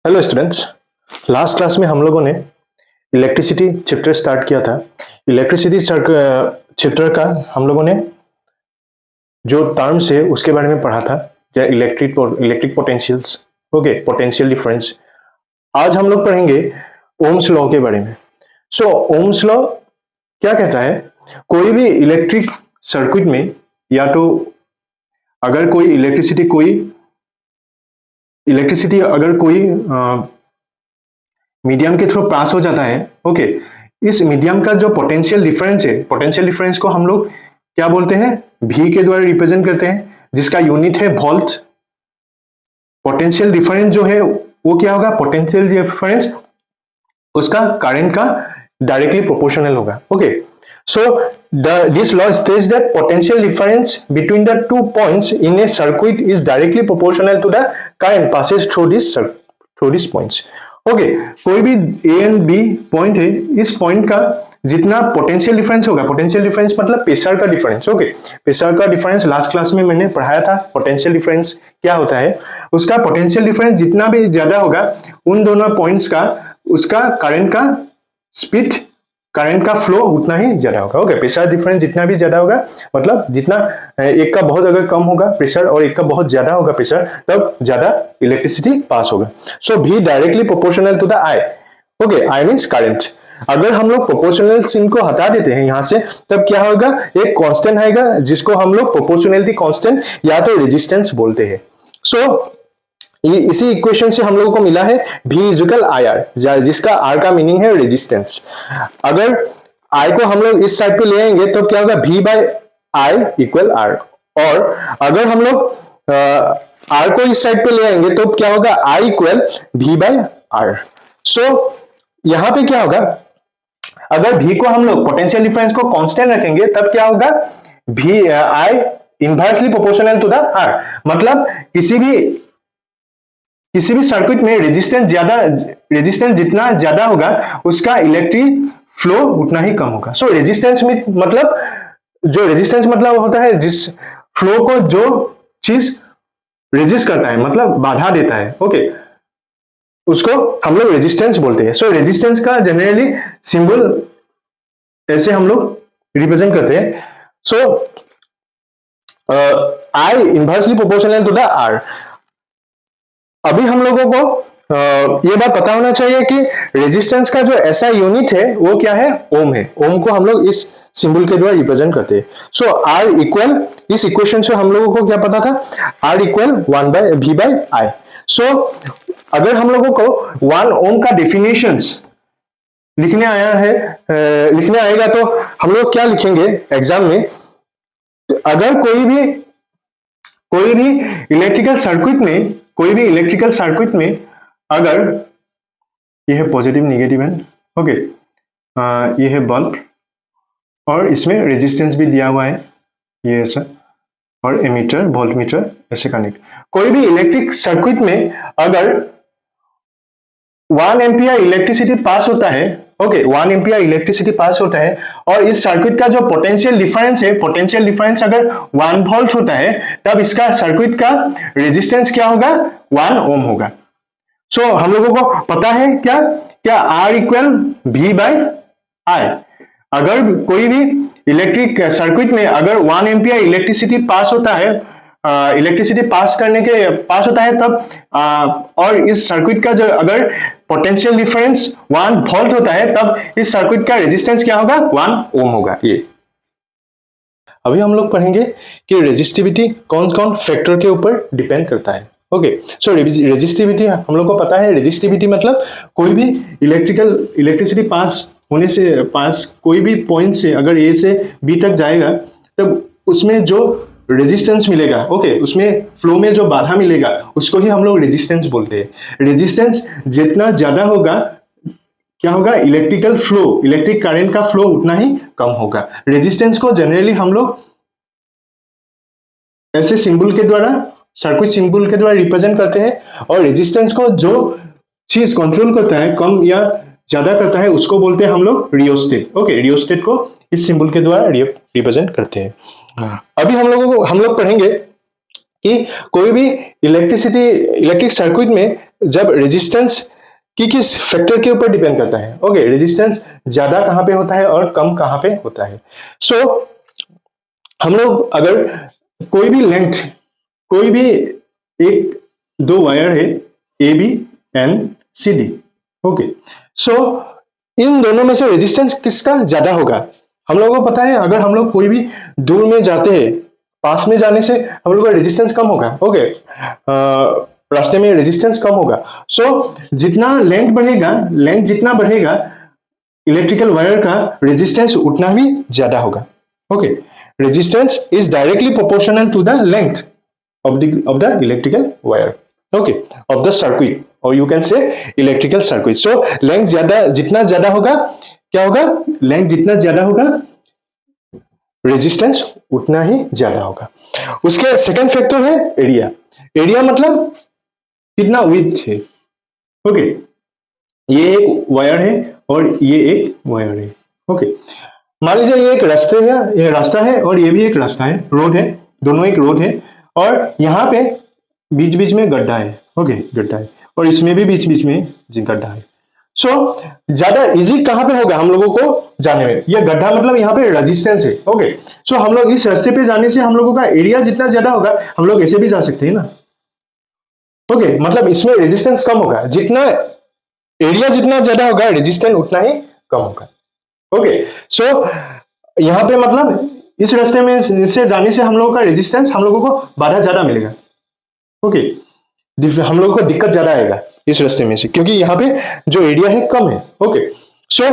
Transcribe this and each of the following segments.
Hello students, last class में हम लोगों ने इलेक्ट्रिसिटी चैप्टर स्टार्ट किया था। इलेक्ट्रिसिटी चैप्टर का हम लोगों ने जो टर्म्स है उसके बारे में पढ़ा था, electric potentials, okay, potential difference. आज हम लोग पढ़ेंगे ओम्स लॉ के बारे में। सो ओम्स लॉ क्या कहता है? कोई भी इलेक्ट्रिक सर्किट में या तो अगर कोई इलेक्ट्रिसिटी अगर कोई मीडियम के थ्रू पास हो जाता है, ओके, इस मीडियम का जो पोटेंशियल डिफरेंस है, पोटेंशियल डिफरेंस को हम लोग क्या बोलते हैं? भी के द्वारा रिप्रेजेंट करते हैं, जिसका यूनिट है वोल्ट। पोटेंशियल डिफरेंस जो है वो क्या होगा? पोटेंशियल डिफरेंस उसका करंट का डायरेक्टली प्रोपोर्शनल होगा। Okay, so this law states that potential difference between the 2 points in a circuit is directly proportional to the current passes through these points. Okay, कोई भी ए एंड बी पॉइंट है, इस point का जितना potential difference होगा, potential difference मतलब pressure का difference. Okay, pressure का डिफरेंस लास्ट क्लास में मैंने पढ़ाया था। पोटेंशियल डिफरेंस क्या होता है? उसका पोटेंशियल डिफरेंस जितना भी ज्यादा होगा उन दोनों पॉइंट्स का, उसका करंट का स्पीड, करंट का फ्लो उतना ही ज्यादा होगा। ओके, प्रेशर डिफरेंस जितना भी ज्यादा होगा, मतलब जितना एक का बहुत अगर कम होगा प्रेशर और एक का बहुत ज्यादा होगा प्रेशर, तब ज्यादा इलेक्ट्रिसिटी पास होगा। सो भी directly proportional to the I. Okay, I means current. अगर हम लोग प्रोपोर्शनल सिंह को हटा देते हैं यहां से, तब क्या होगा? एक कांस्टेंट आएगा जिसको हम लोग प्रोपोर्शनलिटी कांस्टेंट या तो रेजिस्टेंस बोलते हैं। सो इसी इक्वेशन से हम लोगों को मिला है V इक्वल आई आर, जिसका R का मीनिंग है रेजिस्टेंस। अगर I को हम लोग इस साइड पे ले आएंगे तो क्या होगा? V by I equal R। और अगर हम लोग R को इस साइड पे ले आएंगे तो क्या होगा? I equal V by R। So यहां पे क्या होगा? अगर V को हम लोग पोटेंशियल डिफरेंस को कांस्टेंट रखेंगे तब क्या होगा? V I inversely proportional to the R। मतलब किसी भी सर्किट में रेजिस्टेंस जितना ज्यादा होगा उसका इलेक्ट्रिक फ्लो उतना ही कम होगा। सो रेजिस्टेंस में मतलब जो रेजिस्टेंस मतलब होता है जिस फ्लो को जो चीज रेजिस्ट करता है, मतलब बाधा देता है, ओके, उसको हम लोग रेजिस्टेंस बोलते हैं। सो रेजिस्टेंस का जनरली सिंबल ऐसे हम लोग रिप्रेजेंट करते हैं। So I inversely proportional to the R. अभी हम लोगों को ये बात पता होना चाहिए कि रेजिस्टेंस का जो ऐसा यूनिट है वो क्या है? ओम है। ओम को हम लोग इस सिंबल के द्वारा रिप्रेजेंट करते हैं। सो आर इक्वल, इस इक्वेशन से हम लोगों को क्या पता था? R equal 1 by V by I. So अगर हम लोगों को 1 ओम का डेफिनेशंस लिखने आएगा तो हम लोग क्या लिखेंगे एग्जाम में? अगर कोई भी इलेक्ट्रिकल सर्किट में अगर ये है पॉजिटिव नेगेटिव एंड, ओके, ये है बल्ब और इसमें रेजिस्टेंस भी दिया हुआ है, ये ऐसा, और एमीटर वोल्टमीटर ऐसे कनेक्ट। कोई भी इलेक्ट्रिक सर्किट में अगर 1 एम्पियर इलेक्ट्रिसिटी पास होता है, ओके, 1 एम्पियर इलेक्ट्रिसिटी पास होता है और इस सर्किट का जो पोटेंशियल डिफरेंस अगर 1 वोल्ट होता है, तब इसका सर्किट का रेजिस्टेंस क्या होगा? 1 ओम होगा। सो हम लोगों को पता है क्या R इक्वल V बाय आई। अगर कोई भी इलेक्ट्रिक सर्किट में अगर 1 एम्पियर इलेक्ट्रिसिटी पास होता है, पास होता है तब और इस सर्किट का जो अगर पोटेंशियल डिफरेंस 1 वोल्ट होता है, तब इस सर्किट का रेजिस्टेंस क्या होगा? 1 ओम होगा। ये अभी हम लोग पढ़ेंगे कि रेजिस्टिविटी कौन कौन फैक्टर के ऊपर डिपेंड करता है। ओके, सो रेजिस्टिविटी हम लोग को पता है। रेजिस्टिविटी मतलब कोई भी इलेक्ट्रिसिटी पास कोई भी पॉइंट से अगर ए से बी तक जाएगा, तब उसमें जो रेजिस्टेंस मिलेगा, ओके, उसमें फ्लो में जो बाधा मिलेगा उसको ही हम लोग रेजिस्टेंस बोलते हैं। रेजिस्टेंस जितना ज्यादा होगा, क्या होगा? इलेक्ट्रिक करंट का फ्लो उतना ही कम होगा। रेजिस्टेंस को जनरली हम लोग ऐसे सिंबल के द्वारा, सर्किट सिंबल के द्वारा रिप्रेजेंट करते हैं, और रेजिस्टेंस को जो चीज कंट्रोल करता है, कम या ज्यादा करता है, उसको बोलते हैं हम लोग रियोस्टेट। ओके, रियोस्टेट को इस सिंबल के द्वारा रिप्रेजेंट करते हैं। अभी हम लोग पढ़ेंगे कि कोई भी इलेक्ट्रिक सर्किट में जब रेजिस्टेंस किस फैक्टर के ऊपर डिपेंड करता है। ओके, रेजिस्टेंस ज्यादा कहां पे होता है और कम कहां पे होता है। सो हम लोग अगर कोई भी लेंथ, कोई भी एक दो वायर है A B and C D. Okay, so इन दोनों में से रेजिस्टेंस किसका ज्यादा होगा? हम लोगों को पता है अगर हम लोग कोई भी दूर में जाते हैं, पास में जाने से हम लोग का रेजिस्टेंस कम होगा। ओके, रास्ते में रेजिस्टेंस कम होगा। सो जितना लेंथ बढ़ेगा, लेंथ जितना बढ़ेगा इलेक्ट्रिकल वायर का रेजिस्टेंस उतना ही ज्यादा होगा। Okay, resistance is directly proportional to the length of the electrical wire, okay, of the circuit, or you can say electrical circuit. So length ज्यादा, जितना ज्यादा होगा क्या होगा? लेंथ जितना ज्यादा होगा रेजिस्टेंस उतना ही ज्यादा होगा। उसके सेकंड फैक्टर है एरिया। एरिया मतलब कितना विड्थ है। ओके, ये एक वायर है और ये एक वायर है। ओके, मान लीजिए ये एक रास्ते है, ये रास्ता है और ये भी एक रास्ता है, रोड है, दोनों एक रोड है और यहाँ पे बीच बीच में गड्ढा है। ओके, गड्ढा है और इसमें भी बीच बीच में गड्ढा है। सो ज्यादा इजी कहां पे होगा हम लोगों को जाने में? ये गड्ढा मतलब यहाँ पे रेजिस्टेंस है। ओके, सो हम लोग इस रास्ते पे जाने से हम लोगों का एरिया जितना ज्यादा होगा, हम लोग ऐसे भी जा सकते हैं ना। ओके, मतलब इसमें रेजिस्टेंस कम होगा, जितना एरिया जितना ज्यादा होगा रेजिस्टेंस उतना ही कम होगा। ओके, सो यहाँ पे मतलब इस रास्ते में से जाने से हम लोगों का रेजिस्टेंस, हम लोगों को बाधा ज्यादा मिलेगा। ओके, हम लोगों को दिक्कत ज्यादा आएगा इस रास्ते में से, क्योंकि यहाँ पे जो एरिया है कम है। ओके, सो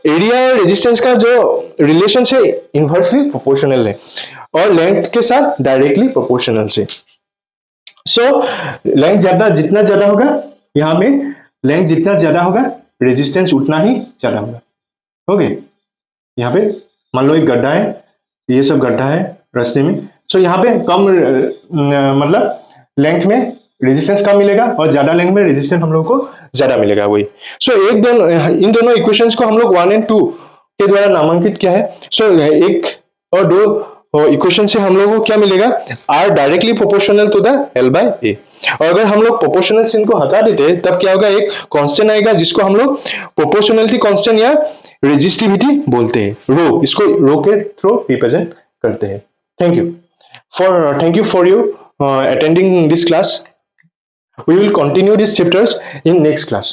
एरिया और रेजिस्टेंस का जो रिलेशन है इनवर्सली प्रोपोर्शनल है और लेंथ के साथ डायरेक्टली प्रोपोर्शनल से। सो लेंथ ज्यादा, जितना ज्यादा होगा, यहाँ पे लेंथ जितना ज्यादा होगा रेजिस्टेंस उतना ही ज्यादा होगा। ओके, यहाँ पे मान लो एक गड्ढा है, ये सब गड्ढा है रास्ते में। सो यहाँ पे कम मतलब लेंथ में रेजिस्टेंस कम मिलेगा और ज्यादा लेंथ में रेजिस्टेंस हम लोग को ज्यादा मिलेगा, वही। सो इन दोनों इक्वेशंस को हम लोग 1 और 2 के द्वारा नामांकित किया है। सो एक और दो इक्वेशन से हम लोगों को क्या मिलेगा? R directly proportional to the L by A. और अगर हम लोग प्रोपोर्शनल चिन्ह को हटा देते हैं तब क्या होगा? एक कांस्टेंट आएगा जिसको हम लोग प्रोपोर्शनलिटी कांस्टेंट या रेजिस्टिविटी बोलते हैं, रो। इसको रो के थ्रू रिप्रेजेंट करते हैं। Thank you for you attending this class. We will continue these chapters in next class.